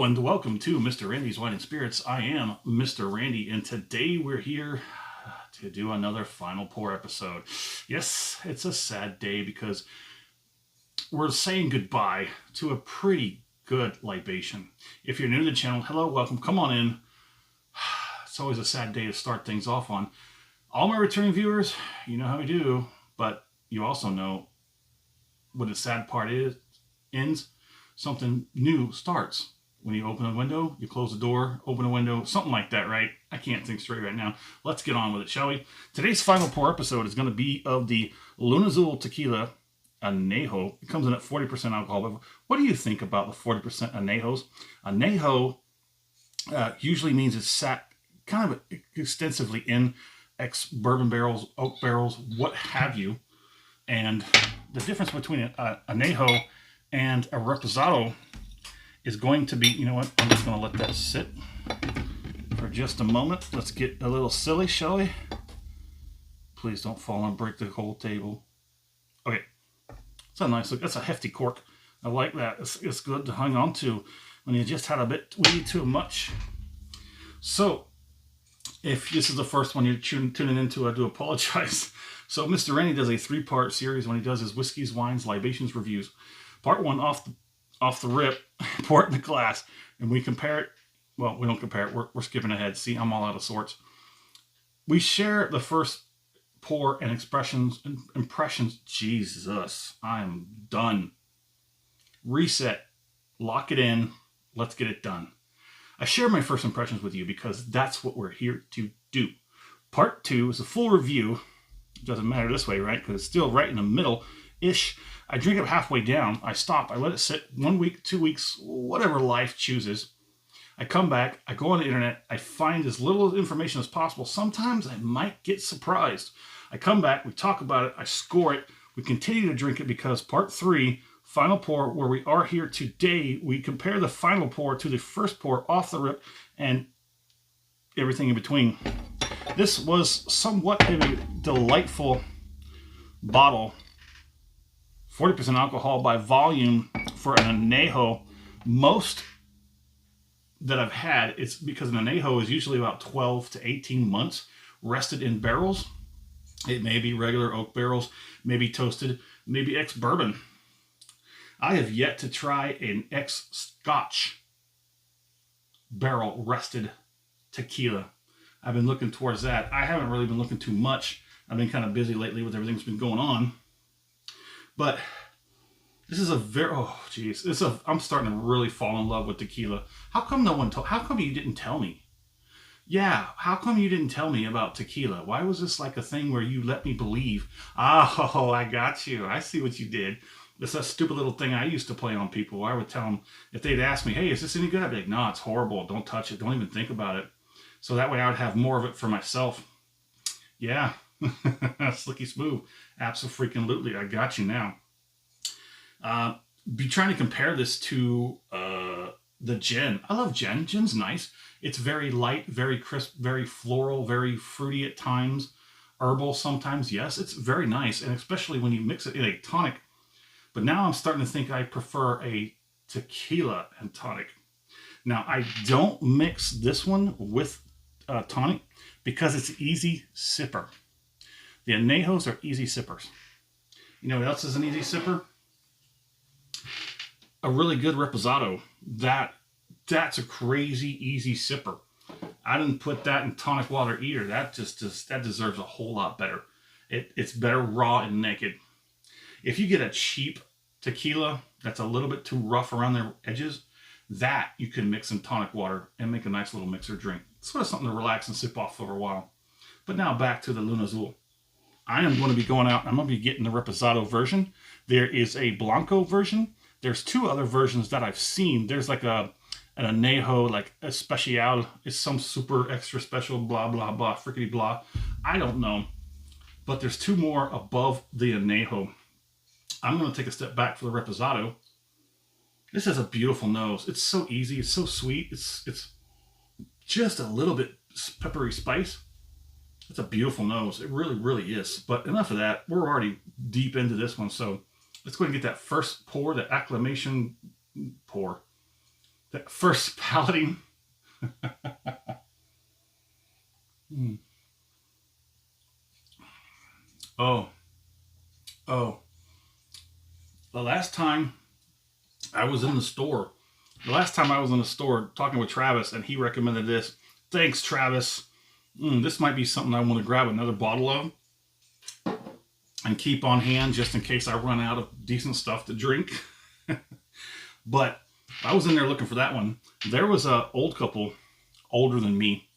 and welcome to Mr. Randy's Wine and Spirits. I am Mr. Randy, and today we're here to do another final pour episode. Yes, it's a sad day because we're saying goodbye to a pretty good libation. If you're new to the channel, hello, welcome, come on in. It's always a sad day to start things off on. All my returning viewers, you know how we do, but you also know what the sad part ends, something new starts. When you open a window, you close the door, open a window, something like that, right? I can't think straight right now. Let's get on with it, shall we? Today's final pour episode is going to be of the Lunazul Tequila Anejo. It comes in at 40% alcohol. But what do you think about the 40% Anejos? Anejo usually means it's sat kind of extensively in ex-bourbon barrels, oak barrels, what have you. And the difference between an Anejo and a Reposado is going to be, you know what, I'm just going to let that sit for just a moment. Let's get a little silly, shall we? Please don't fall and break the whole table. Okay, it's a nice look. That's a hefty cork. I like that. It's good to hang on to when you just had a bit way too much. So, if this is the first one you're tuning into, I do apologize. So Mr. Randy does a 3-part series when he does his whiskeys, wines, libations reviews. Part 1 off the rip, pour it in the glass, and we compare it. Well, we don't compare it. We're skipping ahead. See, I'm all out of sorts. We share the first pour and impressions. Jesus, I am done. Reset, lock it in. Let's get it done. I share my first impressions with you because that's what we're here to do. Part 2 is a full review. It doesn't matter this way, right? Because it's still right in the middle-ish. I drink it halfway down. I stop. I let it sit 1 week, 2 weeks, whatever life chooses. I come back. I go on the internet. I find as little information as possible. Sometimes I might get surprised. I come back. We talk about it. I score it. We continue to drink it because part 3, final pour, where we are here today, we compare the final pour to the first pour off the rip and everything in between. This was somewhat of a delightful bottle. 40% alcohol by volume for an Anejo. Most that I've had, it's because an Anejo is usually about 12 to 18 months rested in barrels. It may be regular oak barrels, maybe toasted, maybe ex-bourbon. I have yet to try an ex-Scotch barrel rested tequila. I've been looking towards that. I haven't really been looking too much. I've been kind of busy lately with everything that's been going on. But this is a very, oh geez, I'm starting to really fall in love with tequila. How come no one how come you didn't tell me? Yeah, how come you didn't tell me about tequila? Why was this like a thing where you let me believe? Oh, I got you. I see what you did. It's a stupid little thing I used to play on people. I would tell them, if they'd ask me, hey, is this any good? I'd be like, no, it's horrible. Don't touch it. Don't even think about it. So that way I would have more of it for myself. Yeah, slicky smooth. Abso-freaking-lutely. I got you now. Be trying to compare this to the gin. I love gin. Gin's nice. It's very light, very crisp, very floral, very fruity at times. Herbal sometimes, yes. It's very nice, and especially when you mix it in a tonic. But now I'm starting to think I prefer a tequila and tonic. Now, I don't mix this one with tonic because it's an easy sipper. The Anejos are easy sippers. You know what else is an easy sipper? A really good Reposado. That's a crazy easy sipper. I didn't put that in tonic water either. That deserves a whole lot better. It's better raw and naked. If you get a cheap tequila that's a little bit too rough around their edges, that you can mix in tonic water and make a nice little mixer drink. Sort of something to relax and sip off for a while. But now back to the Lunazul. I am going to be going out. I'm going to be getting the Reposado version. There is a Blanco version. There's 2 other versions that I've seen. There's like an Anejo, like a Special. It's some super extra special, blah, blah, blah, frickety blah. I don't know. But there's 2 more above the Anejo. I'm going to take a step back for the Reposado. This has a beautiful nose. It's so easy. It's so sweet. It's just a little bit peppery spice. It's a beautiful nose. It really, really is. But enough of that. We're already deep into this one. So let's go ahead and get that first pour, the acclimation pour. That first palating. Oh, oh. The last time I was in the store, talking with Travis, and he recommended this. Thanks, Travis. This might be something I want to grab another bottle of and keep on hand just in case I run out of decent stuff to drink. But I was in there looking for that one. There was an old couple, older than me,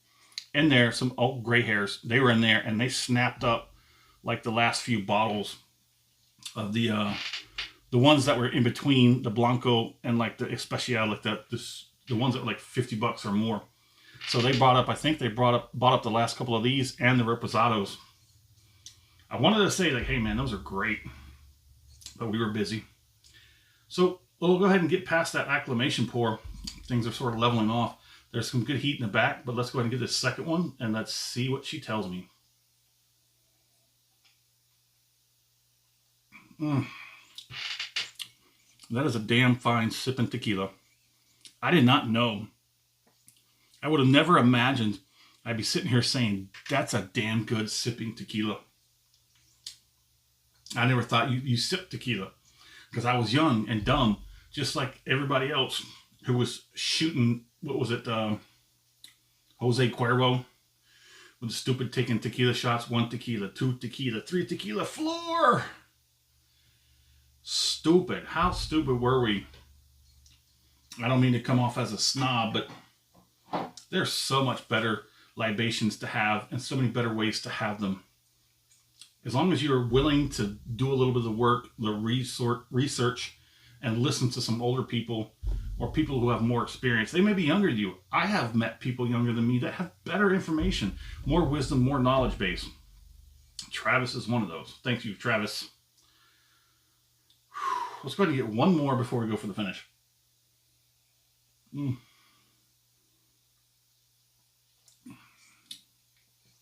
in there, some old gray hairs. They were in there and they snapped up like the last few bottles of the ones that were in between the Blanco and like the Especial, like the ones that were like $50 or more. So they bought up, I think they bought up the last couple of these and the Reposados. I wanted to say like, hey man, those are great, but we were busy. So we'll go ahead and get past that acclimation pour. Things are sort of leveling off. There's some good heat in the back, but let's go ahead and get this second one and let's see what she tells me. That is a damn fine sipping tequila. I did not know. I would have never imagined I'd be sitting here saying, that's a damn good sipping tequila. I never thought you sip tequila because I was young and dumb, just like everybody else who was shooting, what was it, Jose Cuervo, with the stupid taking tequila shots, 1 tequila, 2 tequila, 3 tequila, floor. Stupid. How stupid were we? I don't mean to come off as a snob, but there's so much better libations to have and so many better ways to have them. As long as you're willing to do a little bit of the work, the research, and listen to some older people or people who have more experience. They may be younger than you. I have met people younger than me that have better information, more wisdom, more knowledge base. Travis is one of those. Thank you, Travis. Let's go ahead and get one more before we go for the finish.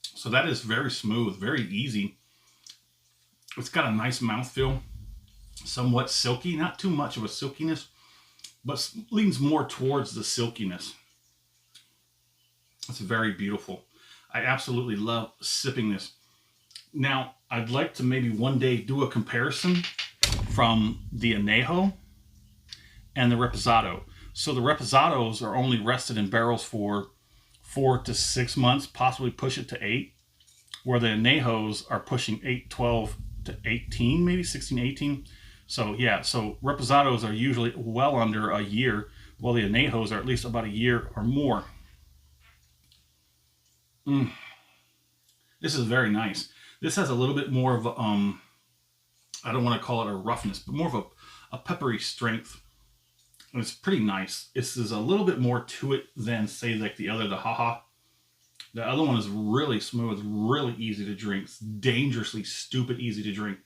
So that is very smooth, very easy. It's got a nice mouthfeel, somewhat silky, not too much of a silkiness, but leans more towards the silkiness. It's very beautiful. I absolutely love sipping this. Now, I'd like to maybe one day do a comparison from the Anejo and the Reposado. So the Reposados are only rested in barrels for 4 to 6 months, possibly push it to 8, where the Anejos are pushing 8, 12 to 18, maybe 16, 18. So yeah, so Reposados are usually well under a year, while the Anejos are at least about a year or more. This is very nice. This has a little bit more of a, I don't want to call it a roughness, but more of a peppery strength. And it's pretty nice. There's a little bit more to it than, say, like the Haha. The other one is really smooth, really easy to drink. It's dangerously stupid easy to drink.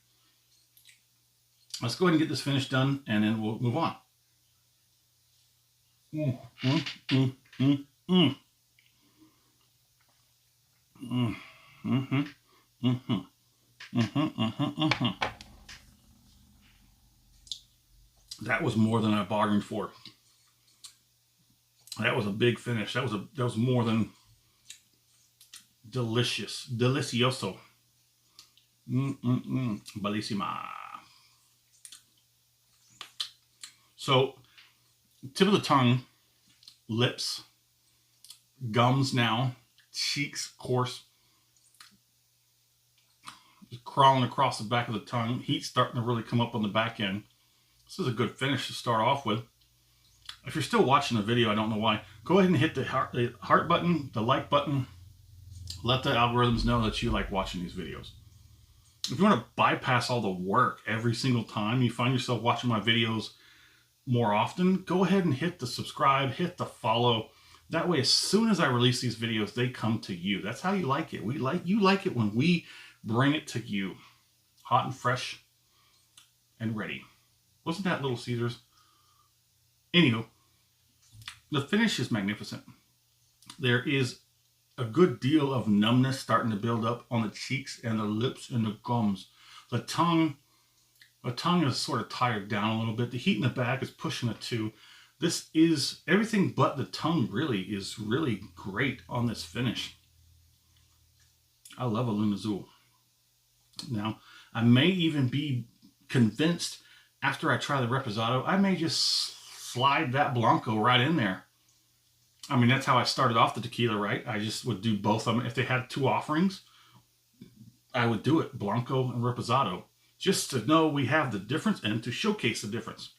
Let's go ahead and get this finish done, and then we'll move on. That was more than I bargained for. That was a big finish. That was more than delicious. Delicioso. Bellissima. So, tip of the tongue, lips, gums now, cheeks, coarse, just crawling across the back of the tongue. Heat starting to really come up on the back end. This is a good finish to start off with. If you're still watching the video, I don't know why, go ahead and hit the heart button, the like button. Let the algorithms know that you like watching these videos. If you want to bypass all the work every single time you find yourself watching my videos more often, go ahead and hit the subscribe, hit the follow. That way, as soon as I release these videos, they come to you. That's how you like it. You like it when we bring it to you. Hot and fresh and ready. Wasn't that Little Caesars? Anywho, the finish is magnificent. There is a good deal of numbness starting to build up on the cheeks and the lips and the gums. The tongue is sort of tired down a little bit. The heat in the back is pushing it too. This is everything but the tongue really is really great on this finish. I love a Lunazul. Now, I may even be convinced after I try the Reposado, I may just slide that Blanco right in there. I mean, that's how I started off the tequila, right? I just would do both of them. If they had two offerings, I would do it, Blanco and Reposado, just to know we have the difference and to showcase the difference.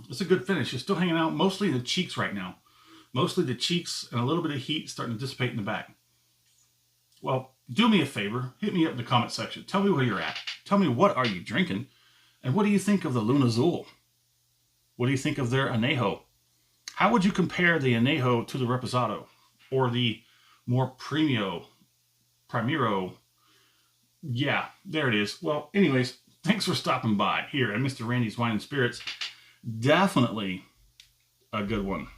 It's a good finish. It's still hanging out mostly in the cheeks right now. Mostly the cheeks and a little bit of heat starting to dissipate in the back. Well, do me a favor. Hit me up in the comment section. Tell me where you're at. Tell me what are you drinking. And what do you think of the Lunazul? What do you think of their Anejo? How would you compare the Anejo to the Reposado? Or the more Primero? Yeah, there it is. Well, anyways, thanks for stopping by here at Mr. Randy's Wine and Spirits. Definitely a good one.